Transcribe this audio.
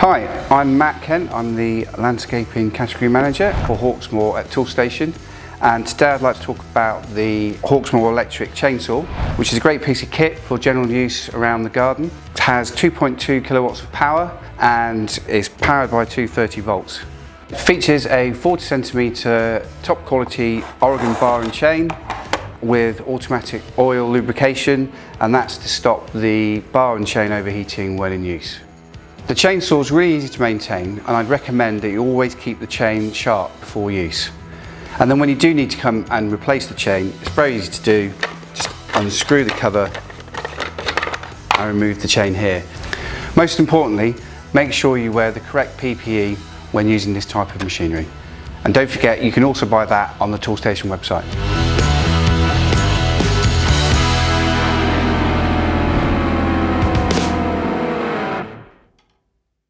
Hi, I'm Matt Kent. I'm the Landscaping Category Manager for Hawksmoor at Toolstation, and today I'd like to talk about the Hawksmoor electric chainsaw, which is a great piece of kit for general use around the garden. It has 2.2 kilowatts of power and is powered by 230 volts. It features a 40 centimetre top quality Oregon bar and chain with automatic oil lubrication, and that's to stop the bar and chain overheating when in use. The chainsaw is really easy to maintain, and I'd recommend that you always keep the chain sharp before use. And then when you do need to come and replace the chain, it's very easy to do. Just unscrew the cover and remove the chain here. Most importantly, make sure you wear the correct PPE when using this type of machinery. And don't forget, you can also buy that on the Toolstation website.